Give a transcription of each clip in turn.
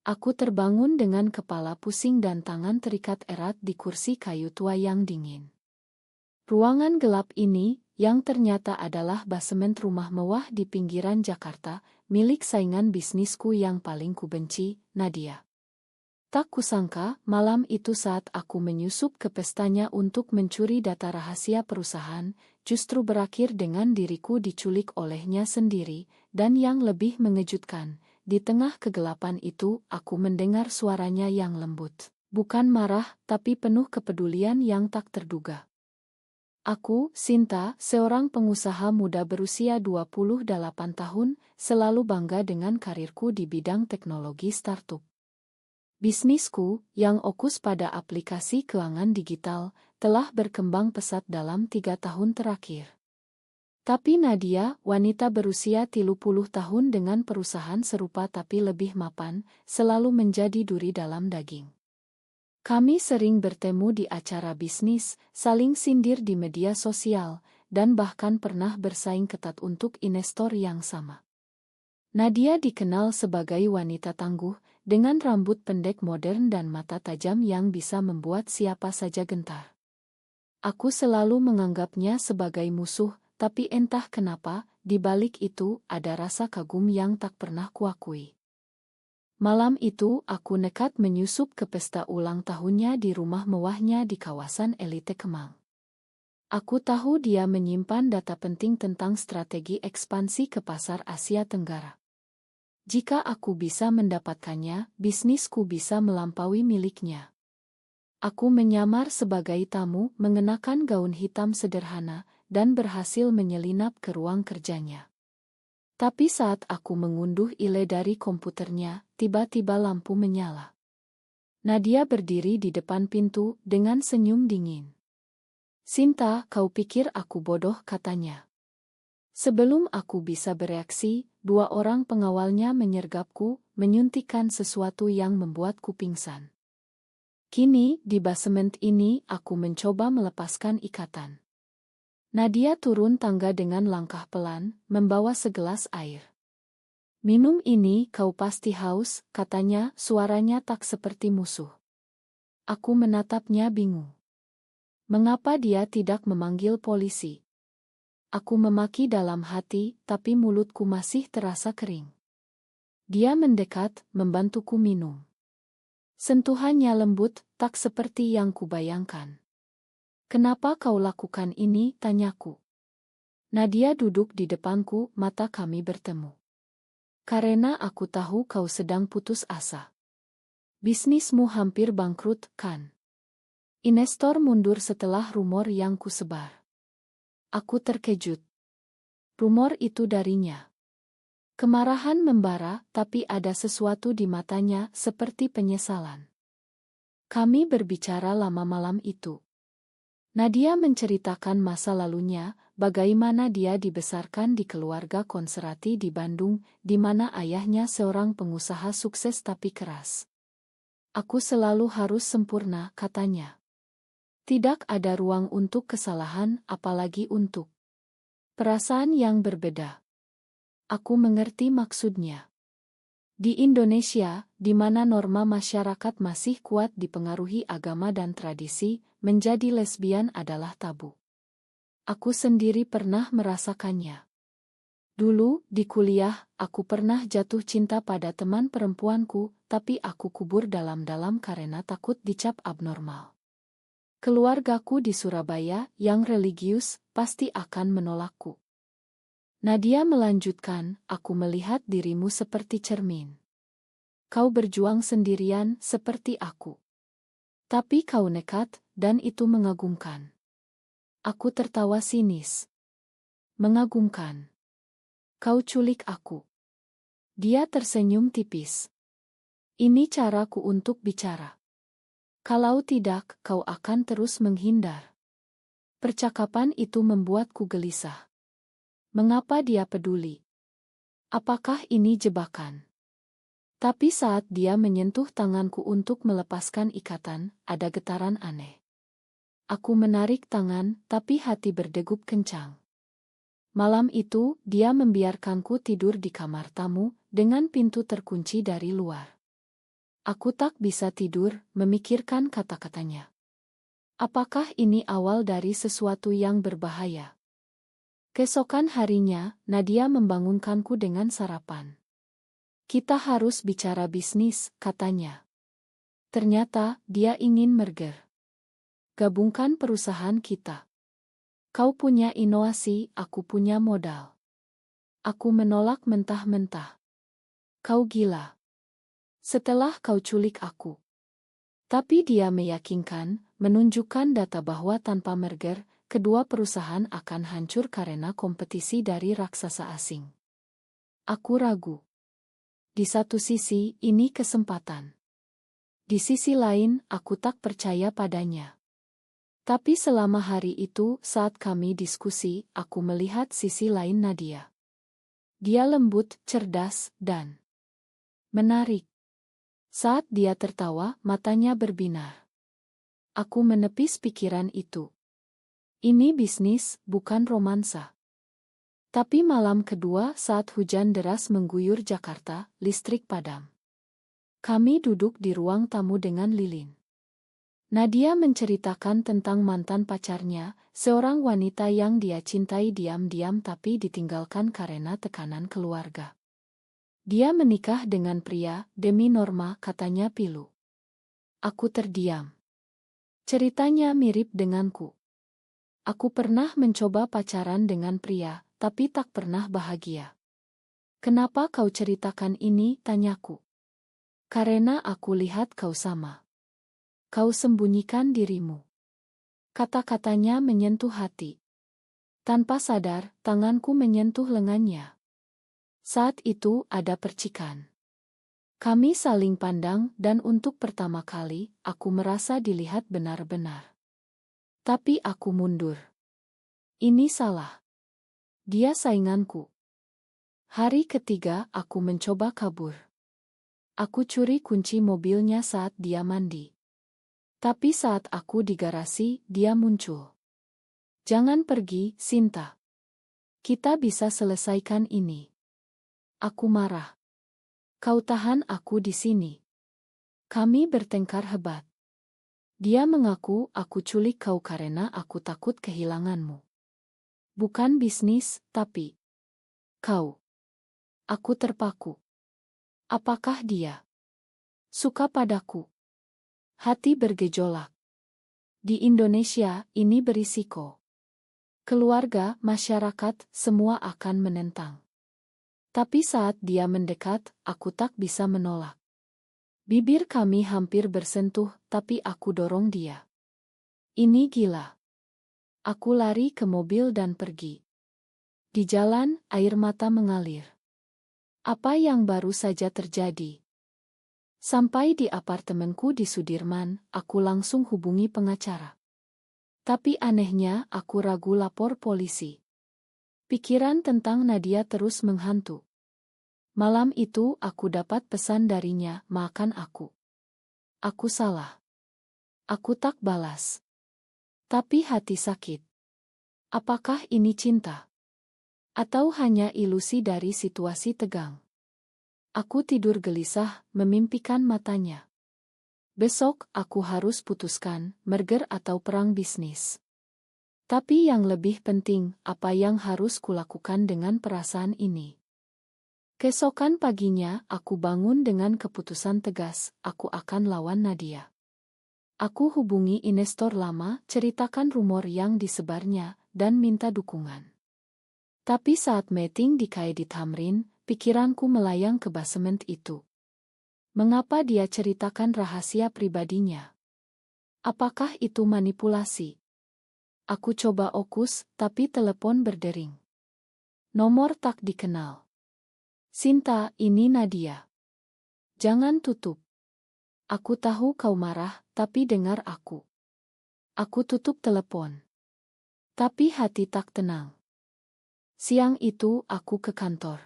Aku terbangun dengan kepala pusing dan tangan terikat erat di kursi kayu tua yang dingin. Ruangan gelap ini, yang ternyata adalah basemen rumah mewah di pinggiran Jakarta, milik saingan bisnisku yang paling kubenci, Nadia. Tak kusangka, malam itu saat aku menyusup ke pestanya untuk mencuri data rahasia perusahaan, justru berakhir dengan diriku diculik olehnya sendiri, dan yang lebih mengejutkan, di tengah kegelapan itu aku mendengar suaranya yang lembut. Bukan marah, tapi penuh kepedulian yang tak terduga. Aku, Sinta, seorang pengusaha muda berusia 28 tahun, selalu bangga dengan karirku di bidang teknologi startup. Bisnisku, yang fokus pada aplikasi keuangan digital, telah berkembang pesat dalam 3 tahun terakhir. Tapi Nadia, wanita berusia 30 tahun dengan perusahaan serupa tapi lebih mapan, selalu menjadi duri dalam daging. Kami sering bertemu di acara bisnis, saling sindir di media sosial, dan bahkan pernah bersaing ketat untuk investor yang sama. Nadia dikenal sebagai wanita tangguh, dengan rambut pendek modern dan mata tajam yang bisa membuat siapa saja gentar. Aku selalu menganggapnya sebagai musuh, tapi entah kenapa, di balik itu ada rasa kagum yang tak pernah kuakui. Malam itu aku nekat menyusup ke pesta ulang tahunnya di rumah mewahnya di kawasan elite Kemang. Aku tahu dia menyimpan data penting tentang strategi ekspansi ke pasar Asia Tenggara. Jika aku bisa mendapatkannya, bisnisku bisa melampaui miliknya. Aku menyamar sebagai tamu, mengenakan gaun hitam sederhana, dan berhasil menyelinap ke ruang kerjanya. Tapi saat aku mengunduh email dari komputernya, tiba-tiba lampu menyala. Nadia berdiri di depan pintu dengan senyum dingin. "Sinta, kau pikir aku bodoh?" katanya. Sebelum aku bisa bereaksi, 2 orang pengawalnya menyergapku, menyuntikkan sesuatu yang membuatku pingsan. Kini, di basemen ini, aku mencoba melepaskan ikatan. Nadia turun tangga dengan langkah pelan, membawa segelas air. "Minum ini, kau pasti haus," katanya, suaranya tak seperti musuh. Aku menatapnya bingung. Mengapa dia tidak memanggil polisi? Aku memaki dalam hati, tapi mulutku masih terasa kering. Dia mendekat, membantuku minum. Sentuhannya lembut, tak seperti yang kubayangkan. "Kenapa kau lakukan ini?" tanyaku. Nadia duduk di depanku, mata kami bertemu. "Karena aku tahu kau sedang putus asa. Bisnismu hampir bangkrut, kan? Investor mundur setelah rumor yang kusebar." Aku terkejut. Rumor itu darinya. Kemarahan membara, tapi ada sesuatu di matanya seperti penyesalan. Kami berbicara lama malam itu. Nadia menceritakan masa lalunya, bagaimana dia dibesarkan di keluarga konservatif di Bandung, di mana ayahnya seorang pengusaha sukses tapi keras. "Aku selalu harus sempurna," katanya. "Tidak ada ruang untuk kesalahan, apalagi untuk perasaan yang berbeda." Aku mengerti maksudnya. Di Indonesia, di mana norma masyarakat masih kuat dipengaruhi agama dan tradisi, menjadi lesbian adalah tabu. Aku sendiri pernah merasakannya. Dulu, di kuliah, aku pernah jatuh cinta pada teman perempuanku, tapi aku kubur dalam-dalam karena takut dicap abnormal. Keluargaku di Surabaya, yang religius, pasti akan menolakku. Nadia melanjutkan, "Aku melihat dirimu seperti cermin. Kau berjuang sendirian seperti aku. Tapi kau nekat, dan itu mengagumkan." Aku tertawa sinis. "Mengagumkan? Kau culik aku." Dia tersenyum tipis. "Ini caraku untuk bicara. Kalau tidak, kau akan terus menghindar." Percakapan itu membuatku gelisah. Mengapa dia peduli? Apakah ini jebakan? Tapi saat dia menyentuh tanganku untuk melepaskan ikatan, ada getaran aneh. Aku menarik tangan, tapi hati berdegup kencang. Malam itu, dia membiarkanku tidur di kamar tamu, dengan pintu terkunci dari luar. Aku tak bisa tidur, memikirkan kata-katanya. Apakah ini awal dari sesuatu yang berbahaya? Keesokan harinya, Nadia membangunkanku dengan sarapan. Kita harus bicara bisnis, katanya. Ternyata, dia ingin merger. Gabungkan perusahaan kita. Kau punya inovasi, aku punya modal. Aku menolak mentah-mentah. Kau gila. Setelah kau culik aku. Tapi dia meyakinkan, menunjukkan data bahwa tanpa merger, kedua perusahaan akan hancur karena kompetisi dari raksasa asing. Aku ragu. Di satu sisi, ini kesempatan. Di sisi lain, aku tak percaya padanya. Tapi selama hari itu, saat kami diskusi, aku melihat sisi lain Nadia. Dia lembut, cerdas, dan menarik. Saat dia tertawa, matanya berbinar. Aku menepis pikiran itu. Ini bisnis, bukan romansa. Tapi malam kedua saat hujan deras mengguyur Jakarta, listrik padam. Kami duduk di ruang tamu dengan lilin. Nadia menceritakan tentang mantan pacarnya, seorang wanita yang dia cintai diam-diam tapi ditinggalkan karena tekanan keluarga. Dia menikah dengan pria, demi norma, katanya pilu. Aku terdiam. Ceritanya mirip denganku. Aku pernah mencoba pacaran dengan pria, tapi tak pernah bahagia. Kenapa kau ceritakan ini, tanyaku. Karena aku lihat kau sama. Kau sembunyikan dirimu. Kata-katanya menyentuh hati. Tanpa sadar, tanganku menyentuh lengannya. Saat itu ada percikan. Kami saling pandang dan untuk pertama kali, aku merasa dilihat benar-benar. Tapi aku mundur. Ini salah. Dia sainganku. Hari ketiga aku mencoba kabur. Aku curi kunci mobilnya saat dia mandi. Tapi saat aku di garasi, dia muncul. Jangan pergi, Sinta. Kita bisa selesaikan ini. Aku marah. Kau tahan aku di sini. Kami bertengkar hebat. Dia mengaku aku culik kau karena aku takut kehilanganmu. Bukan bisnis, tapi kau. Aku terpaku. Apakah dia suka padaku? Hati bergejolak. Di Indonesia, ini berisiko. Keluarga, masyarakat, semua akan menentang. Tapi saat dia mendekat, aku tak bisa menolak. Bibir kami hampir bersentuh, tapi aku dorong dia. Ini gila. Aku lari ke mobil dan pergi. Di jalan, air mata mengalir. Apa yang baru saja terjadi? Sampai di apartemenku di Sudirman, aku langsung hubungi pengacara. Tapi anehnya, aku ragu lapor polisi. Pikiran tentang Nadia terus menghantu. Malam itu aku dapat pesan darinya, maafkan aku. Aku salah. Aku tak balas. Tapi hati sakit. Apakah ini cinta? Atau hanya ilusi dari situasi tegang? Aku tidur gelisah, memimpikan matanya. Besok aku harus putuskan, merger atau perang bisnis. Tapi yang lebih penting, apa yang harus kulakukan dengan perasaan ini? Keesokan paginya, aku bangun dengan keputusan tegas, aku akan lawan Nadia. Aku hubungi investor lama, ceritakan rumor yang disebarnya, dan minta dukungan. Tapi saat meeting di Kaedi Tamrin, pikiranku melayang ke basement itu. Mengapa dia ceritakan rahasia pribadinya? Apakah itu manipulasi? Aku coba okus, tapi telepon berdering. Nomor tak dikenal. Sinta, ini Nadia. Jangan tutup. Aku tahu kau marah, tapi dengar aku. Aku tutup telepon. Tapi hati tak tenang. Siang itu aku ke kantor.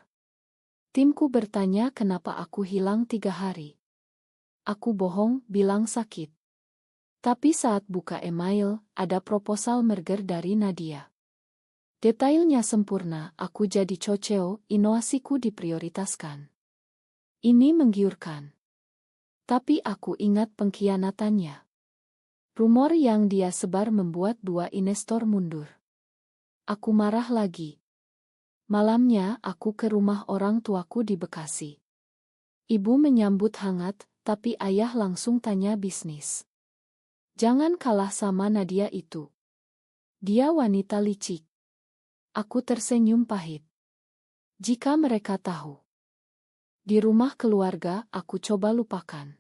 Timku bertanya kenapa aku hilang 3 hari. Aku bohong, bilang sakit. Tapi saat buka email, ada proposal merger dari Nadia. Detailnya sempurna, aku jadi coceo, inovasiku diprioritaskan. Ini menggiurkan. Tapi aku ingat pengkhianatannya. Rumor yang dia sebar membuat dua investor mundur. Aku marah lagi. Malamnya aku ke rumah orang tuaku di Bekasi. Ibu menyambut hangat, tapi ayah langsung tanya bisnis. Jangan kalah sama Nadia itu. Dia wanita licik. Aku tersenyum pahit. Jika mereka tahu. Di rumah keluarga, aku coba lupakan.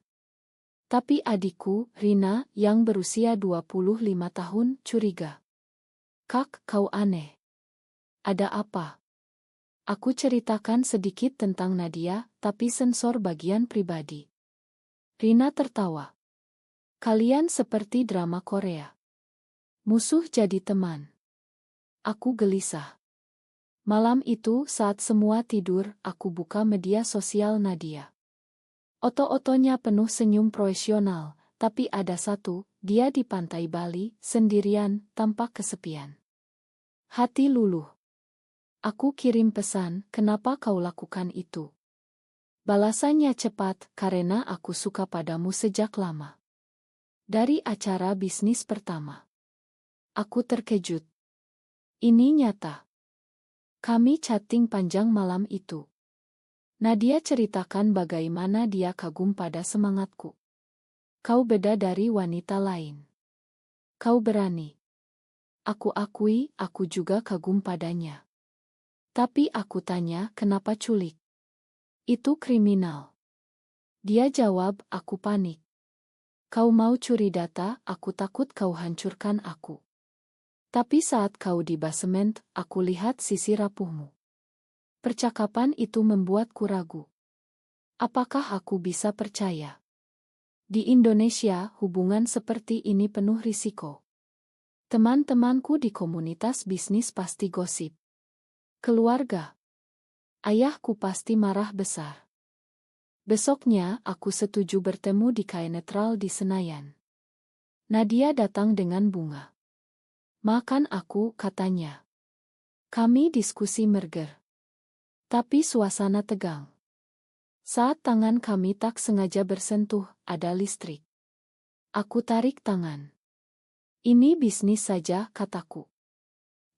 Tapi adikku, Rina, yang berusia 25 tahun, curiga. Kak, kau aneh. Ada apa? Aku ceritakan sedikit tentang Nadia, tapi sensor bagian pribadi. Rina tertawa. Kalian seperti drama Korea. Musuh jadi teman. Aku gelisah. Malam itu saat semua tidur, aku buka media sosial Nadia. Oto-otonya penuh senyum profesional, tapi ada satu, dia di pantai Bali, sendirian, tampak kesepian. Hati luluh. Aku kirim pesan, kenapa kau lakukan itu? Balasannya cepat, karena aku suka padamu sejak lama. Dari acara bisnis pertama. Aku terkejut. Ini nyata. Kami chatting panjang malam itu. Nadia ceritakan bagaimana dia kagum pada semangatku. Kau beda dari wanita lain. Kau berani. Aku akui, aku juga kagum padanya. Tapi aku tanya, kenapa culik? Itu kriminal. Dia jawab, aku panik. Kau mau curi data, aku takut kau hancurkan aku. Tapi saat kau di basement, aku lihat sisi rapuhmu. Percakapan itu membuatku ragu. Apakah aku bisa percaya? Di Indonesia, hubungan seperti ini penuh risiko. Teman-temanku di komunitas bisnis pasti gosip. Keluarga. Ayahku pasti marah besar. Besoknya, aku setuju bertemu di Kai Netral di Senayan. Nadia datang dengan bunga. Makan aku, katanya. Kami diskusi merger. Tapi suasana tegang. Saat tangan kami tak sengaja bersentuh, ada listrik. Aku tarik tangan. Ini bisnis saja, kataku.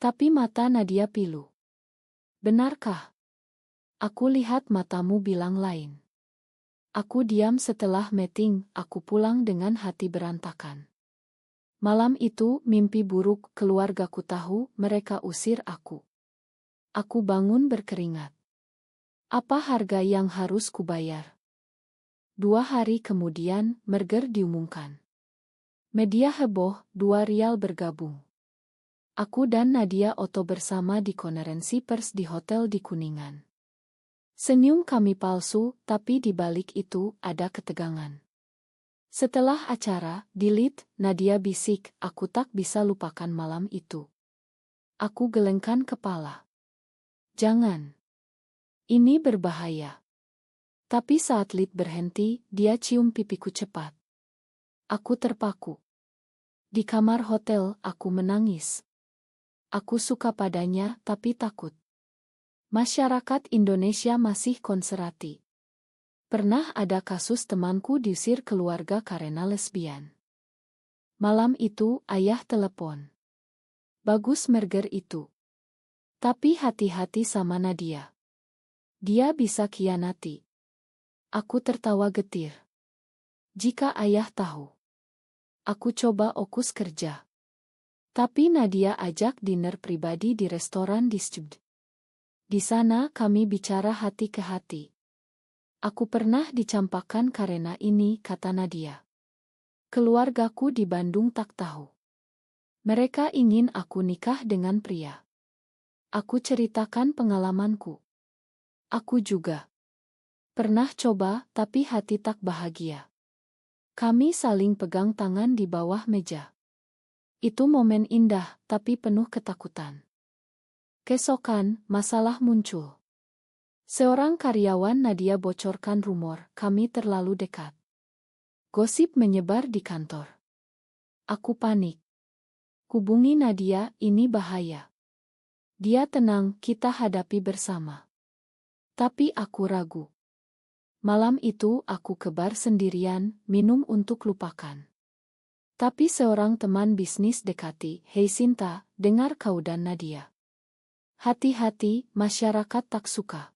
Tapi mata Nadia pilu. Benarkah? Aku lihat matamu bilang lain. Aku diam setelah meeting, aku pulang dengan hati berantakan. Malam itu, mimpi buruk, keluargaku tahu, mereka usir aku. Aku bangun berkeringat. Apa harga yang harus kubayar? 2 hari kemudian, merger diumumkan. Media heboh, 2 rial bergabung. Aku dan Nadia Oto bersama di konferensi pers di hotel di Kuningan. Senyum kami palsu, tapi di balik itu ada ketegangan. Setelah acara, delete, Nadia bisik, aku tak bisa lupakan malam itu. Aku gelengkan kepala. Jangan. Ini berbahaya. Tapi saat lead berhenti, dia cium pipiku cepat. Aku terpaku. Di kamar hotel, aku menangis. Aku suka padanya, tapi takut. Masyarakat Indonesia masih konservatif. Pernah ada kasus temanku diusir keluarga karena lesbian. Malam itu, ayah telepon. Bagus merger itu. Tapi hati-hati sama Nadia. Dia bisa khianati. Aku tertawa getir. Jika ayah tahu. Aku coba fokus kerja. Tapi Nadia ajak dinner pribadi di restoran di Stubd. Di sana kami bicara hati ke hati. Aku pernah dicampakkan karena ini, kata Nadia. Keluargaku di Bandung tak tahu. Mereka ingin aku nikah dengan pria. Aku ceritakan pengalamanku. Aku juga. Pernah coba, tapi hati tak bahagia. Kami saling pegang tangan di bawah meja. Itu momen indah, tapi penuh ketakutan. Keesokan, masalah muncul. Seorang karyawan Nadia bocorkan rumor, kami terlalu dekat. Gosip menyebar di kantor. Aku panik. Hubungi Nadia, ini bahaya. Dia tenang, kita hadapi bersama. Tapi aku ragu. Malam itu aku ke bar sendirian, minum untuk lupakan. Tapi seorang teman bisnis dekati, "Hei Sinta, dengar kau dan Nadia. Hati-hati, masyarakat tak suka."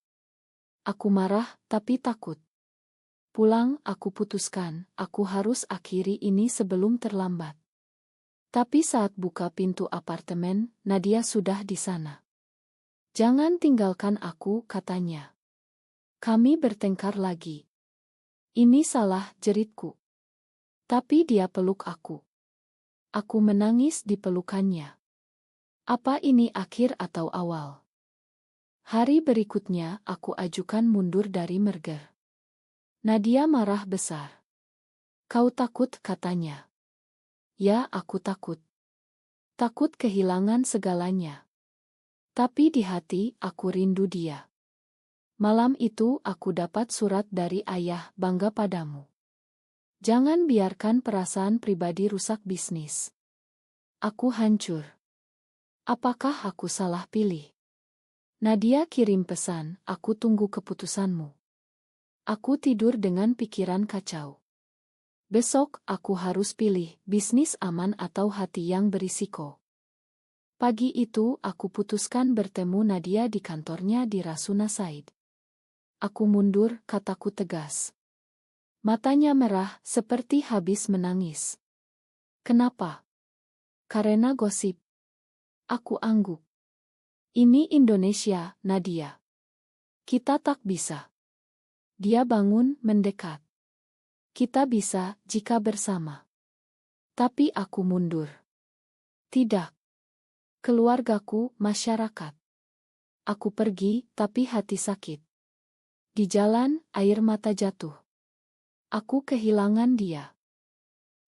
Aku marah, tapi takut. Pulang, aku putuskan, aku harus akhiri ini sebelum terlambat. Tapi saat buka pintu apartemen, Nadia sudah di sana. "Jangan tinggalkan aku," katanya. Kami bertengkar lagi. "Ini salah," jeritku. Tapi dia peluk aku. Aku menangis di pelukannya. Apa ini akhir atau awal? Hari berikutnya, aku ajukan mundur dari merger. Nadia marah besar. "Kau takut," katanya. "Ya, aku takut. Takut kehilangan segalanya. Tapi di hati, aku rindu dia." Malam itu aku dapat surat dari ayah, "Bangga padamu. Jangan biarkan perasaan pribadi rusak bisnis." Aku hancur. Apakah aku salah pilih? Nadia kirim pesan, "Aku tunggu keputusanmu." Aku tidur dengan pikiran kacau. Besok, aku harus pilih, bisnis aman atau hati yang berisiko. Pagi itu, aku putuskan bertemu Nadia di kantornya di Rasuna Said. "Aku mundur," kataku tegas. Matanya merah, seperti habis menangis. "Kenapa?" "Karena gosip." Aku angguk. "Ini Indonesia, Nadia. Kita tak bisa." Dia bangun, mendekat. "Kita bisa, jika bersama." Tapi aku mundur. "Tidak. Keluargaku, masyarakat." Aku pergi, tapi hati sakit. Di jalan, air mata jatuh. Aku kehilangan dia.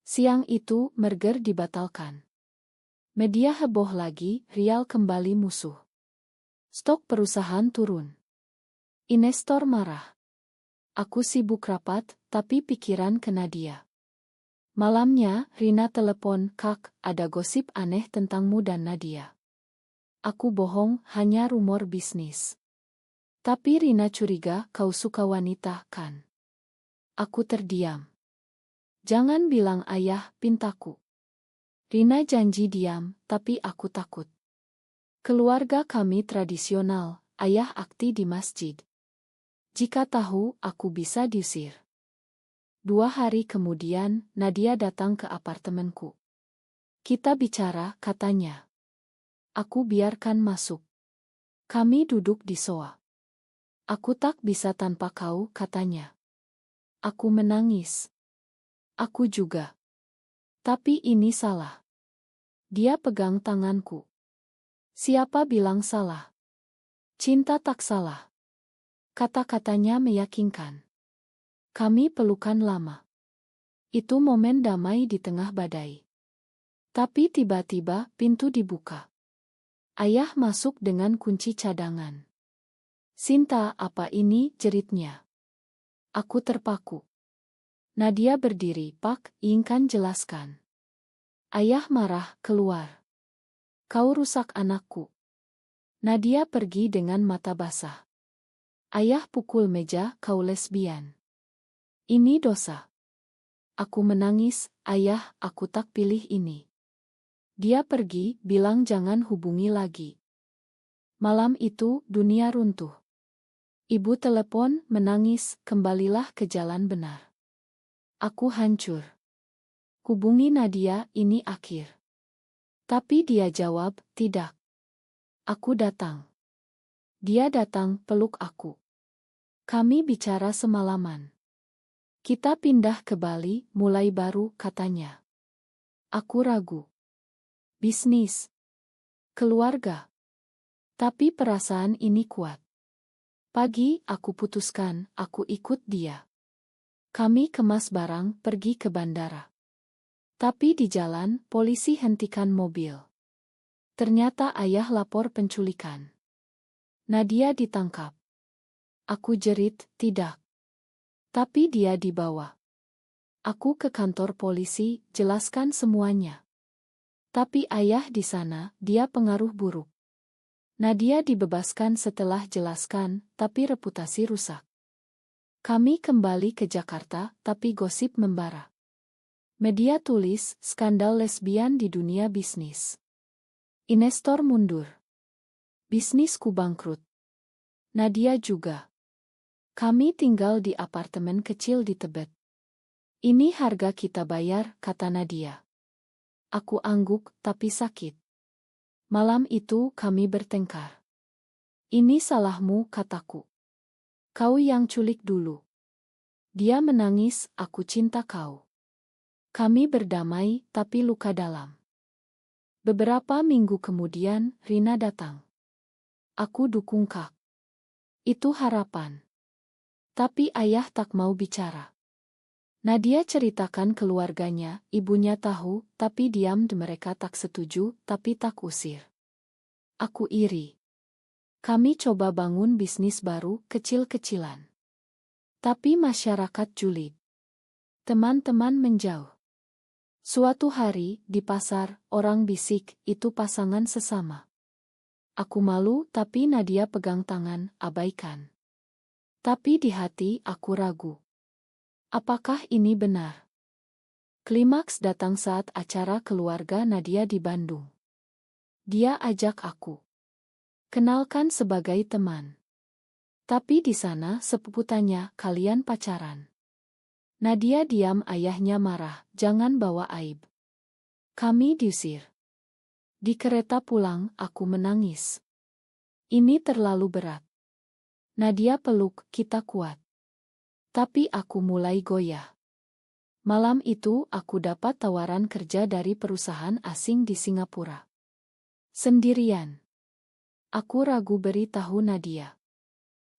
Siang itu, merger dibatalkan. Media heboh lagi, rial kembali musuh. Stok perusahaan turun. Investor marah. Aku sibuk rapat, tapi pikiran ke Nadia. Malamnya, Rina telepon, "Kak, ada gosip aneh tentangmu dan Nadia." Aku bohong, hanya rumor bisnis. Tapi Rina curiga, "Kau suka wanita, kan?" Aku terdiam. "Jangan bilang ayah," pintaku. Rina janji diam, tapi aku takut. Keluarga kami tradisional, ayah akti di masjid. Jika tahu, aku bisa diusir. 2 hari kemudian, Nadia datang ke apartemenku. "Kita bicara," katanya. Aku biarkan masuk. Kami duduk di sofa. "Aku tak bisa tanpa kau," katanya. Aku menangis. "Aku juga. Tapi ini salah." Dia pegang tanganku. "Siapa bilang salah? Cinta tak salah." Kata-katanya meyakinkan. Kami pelukan lama. Itu momen damai di tengah badai. Tapi tiba-tiba pintu dibuka. Ayah masuk dengan kunci cadangan. "Sinta, apa ini?" jeritnya. Aku terpaku. Nadia berdiri, "Pak, ingin jelaskan." Ayah marah, "Keluar. Kau rusak anakku." Nadia pergi dengan mata basah. Ayah pukul meja, "Kau lesbian. Ini dosa." Aku menangis, "Ayah, aku tak pilih ini." Dia pergi, bilang jangan hubungi lagi. Malam itu, dunia runtuh. Ibu telepon, menangis, "Kembalilah ke jalan benar." Aku hancur. Hubungi Nadia, ini akhir. Tapi dia jawab, "Tidak." Aku datang. Dia datang, peluk aku. Kami bicara semalaman. "Kita pindah ke Bali, mulai baru," katanya. Aku ragu. Bisnis. Keluarga. Tapi perasaan ini kuat. Pagi, aku putuskan, aku ikut dia. Kami kemas barang, pergi ke bandara. Tapi di jalan, polisi hentikan mobil. Ternyata ayah lapor penculikan. Nadia ditangkap. Aku jerit, "Tidak." Tapi dia dibawa. Aku ke kantor polisi, jelaskan semuanya. Tapi ayah di sana, dia pengaruh buruk. Nadia dibebaskan setelah jelaskan, tapi reputasi rusak. Kami kembali ke Jakarta, tapi gosip membara. Media tulis, skandal lesbian di dunia bisnis. Investor mundur. Bisnisku bangkrut. Nadia juga. Kami tinggal di apartemen kecil di Tebet. Ini harga kita bayar, kata Nadia. Aku angguk, tapi sakit. Malam itu kami bertengkar. Ini salahmu, kataku. Kau yang culik dulu. Dia menangis, aku cinta kau. Kami berdamai, tapi luka dalam. Beberapa minggu kemudian, Rina datang. Aku dukung Kak. Itu harapan. Tapi ayah tak mau bicara. Nadia ceritakan keluarganya, ibunya tahu, tapi diam. Mereka tak setuju, tapi tak usir. Aku iri. Kami coba bangun bisnis baru, kecil-kecilan. Tapi masyarakat julid. Teman-teman menjauh. Suatu hari, di pasar, orang bisik, itu pasangan sesama. Aku malu, tapi Nadia pegang tangan, abaikan. Tapi di hati, aku ragu. Apakah ini benar? Klimaks datang saat acara keluarga Nadia di Bandung. Dia ajak aku. Kenalkan sebagai teman. Tapi di sana sepupu tanya, kalian pacaran? Nadia diam, ayahnya marah, jangan bawa aib. Kami diusir. Di kereta pulang, aku menangis. Ini terlalu berat. Nadia peluk, kita kuat. Tapi aku mulai goyah. Malam itu aku dapat tawaran kerja dari perusahaan asing di Singapura. Sendirian. Aku ragu beritahu Nadia.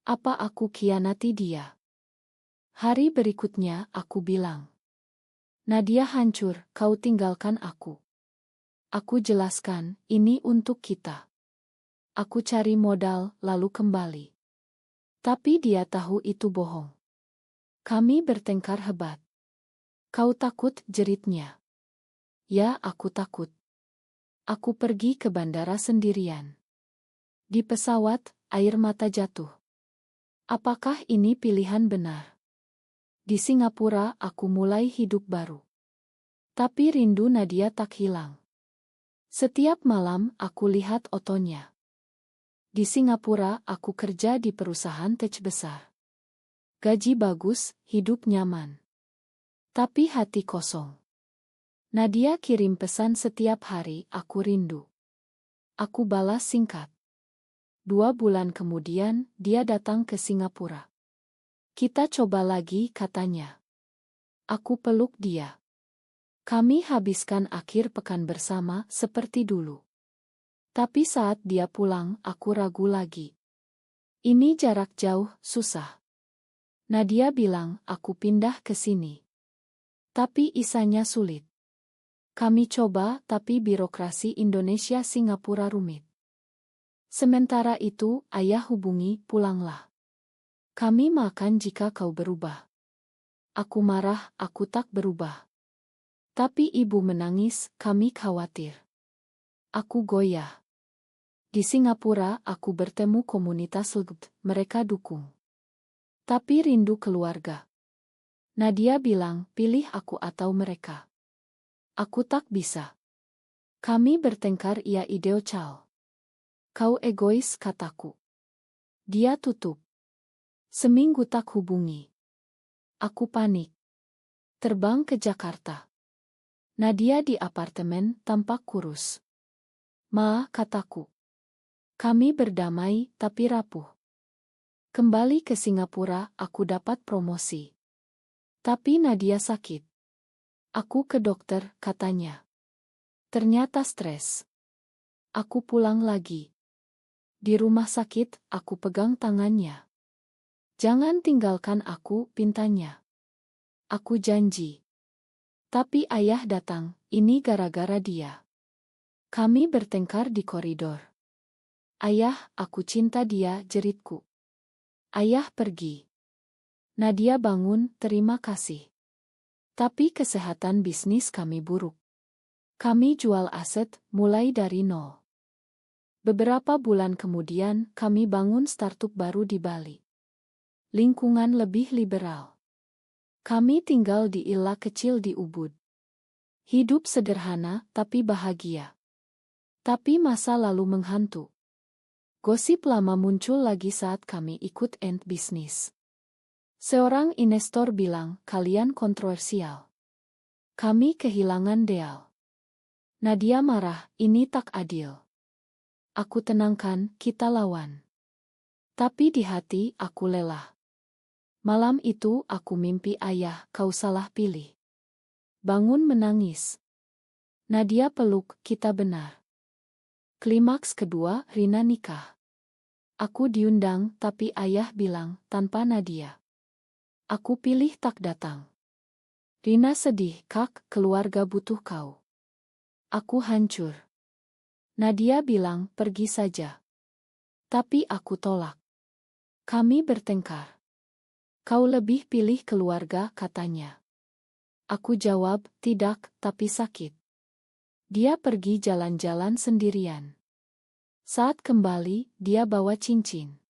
Apa aku khianati dia? Hari berikutnya aku bilang. Nadia hancur, kau tinggalkan aku. Aku jelaskan, ini untuk kita. Aku cari modal, lalu kembali. Tapi dia tahu itu bohong. Kami bertengkar hebat. Kau takut, jeritnya. Ya, aku takut. Aku pergi ke bandara sendirian. Di pesawat, air mata jatuh. Apakah ini pilihan benar? Di Singapura, aku mulai hidup baru. Tapi rindu Nadia tak hilang. Setiap malam, aku lihat fotonya. Di Singapura, aku kerja di perusahaan tech besar. Gaji bagus, hidup nyaman. Tapi hati kosong. Nadia kirim pesan setiap hari, aku rindu. Aku balas singkat. 2 bulan kemudian, dia datang ke Singapura. Kita coba lagi, katanya. Aku peluk dia. Kami habiskan akhir pekan bersama, seperti dulu. Tapi saat dia pulang, aku ragu lagi. Ini jarak jauh, susah. Nadia bilang, aku pindah ke sini. Tapi isanya sulit. Kami coba, tapi birokrasi Indonesia-Singapura rumit. Sementara itu, ayah hubungi, pulanglah. Kami makan jika kau berubah. Aku marah, aku tak berubah. Tapi ibu menangis, kami khawatir. Aku goyah. Di Singapura, aku bertemu komunitas LGBT, mereka dukung. Tapi rindu keluarga. Nadia bilang, pilih aku atau mereka. Aku tak bisa. Kami bertengkar, ia ideal. Kau egois, kataku. Dia tutup. Seminggu tak hubungi. Aku panik. Terbang ke Jakarta. Nadia di apartemen, tampak kurus. Ma, kataku. Kami berdamai, tapi rapuh. Kembali ke Singapura, aku dapat promosi. Tapi Nadia sakit. Aku ke dokter, katanya. Ternyata stres. Aku pulang lagi. Di rumah sakit, aku pegang tangannya. Jangan tinggalkan aku, pintanya. Aku janji. Tapi ayah datang, ini gara-gara dia. Kami bertengkar di koridor. Ayah, aku cinta dia, jeritku. Ayah pergi. Nadia bangun, terima kasih. Tapi kesehatan bisnis kami buruk. Kami jual aset, mulai dari nol. Beberapa bulan kemudian, kami bangun startup baru di Bali. Lingkungan lebih liberal. Kami tinggal di villa kecil di Ubud. Hidup sederhana tapi bahagia. Tapi masa lalu menghantu. Gosip lama muncul lagi saat kami ikut end bisnis. Seorang investor bilang, kalian kontroversial. Kami kehilangan Deal. Nadia marah, ini tak adil. Aku tenangkan, kita lawan. Tapi di hati aku lelah. Malam itu aku mimpi ayah, kau salah pilih. Bangun menangis. Nadia peluk, kita benar. Klimaks kedua, Rina nikah. Aku diundang, tapi ayah bilang, tanpa Nadia. Aku pilih tak datang. Rina sedih, Kak, keluarga butuh kau. Aku hancur. Nadia bilang, pergi saja. Tapi aku tolak. Kami bertengkar. Kau lebih pilih keluarga, katanya. Aku jawab, tidak, tapi sakit. Dia pergi jalan-jalan sendirian. Saat kembali, dia bawa cincin.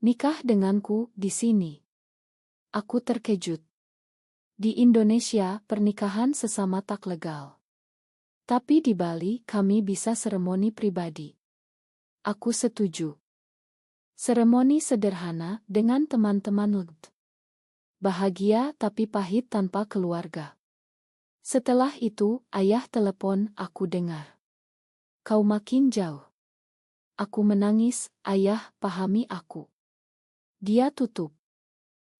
Nikah denganku di sini. Aku terkejut. Di Indonesia, pernikahan sesama tak legal. Tapi di Bali, kami bisa seremoni pribadi. Aku setuju. Seremoni sederhana dengan teman-teman legd. Bahagia tapi pahit tanpa keluarga. Setelah itu, ayah telepon, aku dengar. Kau makin jauh. Aku menangis, ayah, pahami aku. Dia tutup.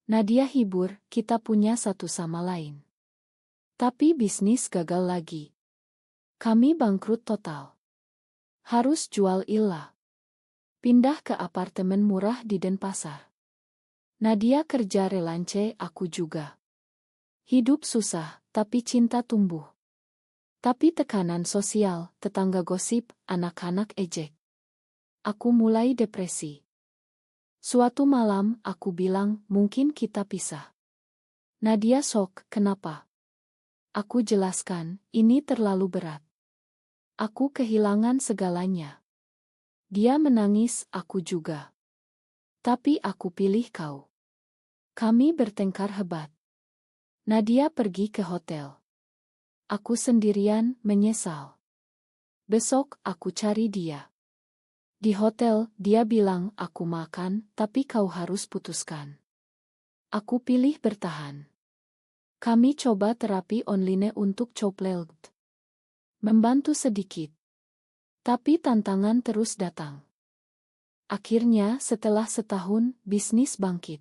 Nadia hibur, kita punya satu sama lain. Tapi bisnis gagal lagi. Kami bangkrut total. Harus jual villa. Pindah ke apartemen murah di Denpasar. Nadia kerja relance, aku juga. Hidup susah, tapi cinta tumbuh. Tapi tekanan sosial, tetangga gosip, anak-anak ejek. Aku mulai depresi. Suatu malam, aku bilang, mungkin kita pisah. Nadia shock, kenapa? Aku jelaskan, ini terlalu berat. Aku kehilangan segalanya. Dia menangis, aku juga. Tapi aku pilih kau. Kami bertengkar hebat. Nadia pergi ke hotel. Aku sendirian, menyesal. Besok, aku cari dia. Di hotel, dia bilang, aku makan, tapi kau harus putuskan. Aku pilih bertahan. Kami coba terapi online untuk coplelt. Membantu sedikit. Tapi tantangan terus datang. Akhirnya, setelah setahun, bisnis bangkit.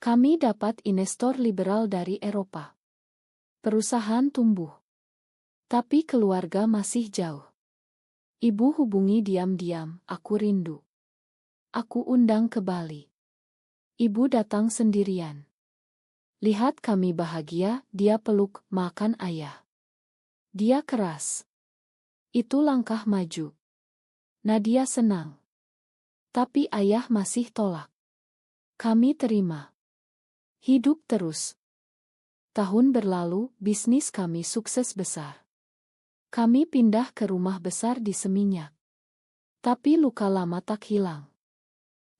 Kami dapat investor liberal dari Eropa. Perusahaan tumbuh. Tapi keluarga masih jauh. Ibu hubungi diam-diam, aku rindu. Aku undang ke Bali. Ibu datang sendirian. Lihat kami bahagia, dia peluk, makan ayah. Dia keras. Itu langkah maju. Nadia senang. Tapi ayah masih tolak. Kami terima. Hidup terus. Tahun berlalu, bisnis kami sukses besar. Kami pindah ke rumah besar di Seminyak. Tapi luka lama tak hilang.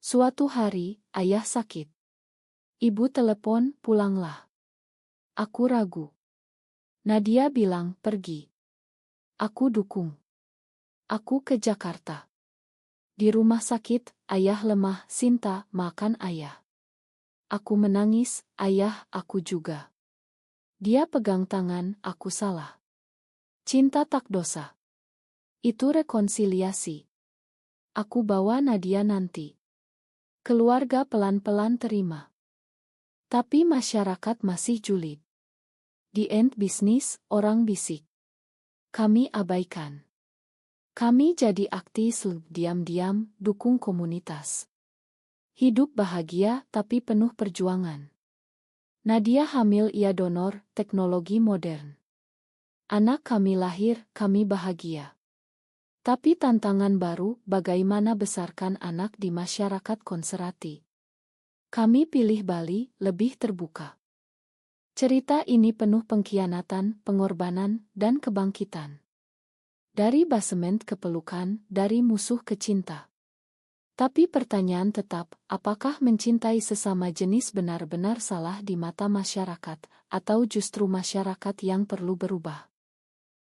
Suatu hari, ayah sakit. Ibu telepon, pulanglah. Aku ragu. Nadia bilang, pergi. Aku dukung. Aku ke Jakarta. Di rumah sakit, ayah lemah, Sinta, makan ayah. Aku menangis, ayah, aku juga. Dia pegang tangan, aku salah. Cinta tak dosa. Itu rekonsiliasi. Aku bawa Nadia nanti. Keluarga pelan-pelan terima. Tapi masyarakat masih julid. Di end bisnis, orang bisik. Kami abaikan. Kami jadi aktis diam-diam, dukung komunitas. Hidup bahagia tapi penuh perjuangan. Nadia hamil, ia donor, teknologi modern. Anak kami lahir, kami bahagia. Tapi tantangan baru, bagaimana besarkan anak di masyarakat konservatif. Kami pilih Bali, lebih terbuka. Cerita ini penuh pengkhianatan, pengorbanan, dan kebangkitan. Dari basement ke pelukan, dari musuh ke cinta. Tapi pertanyaan tetap, apakah mencintai sesama jenis benar-benar salah di mata masyarakat, atau justru masyarakat yang perlu berubah?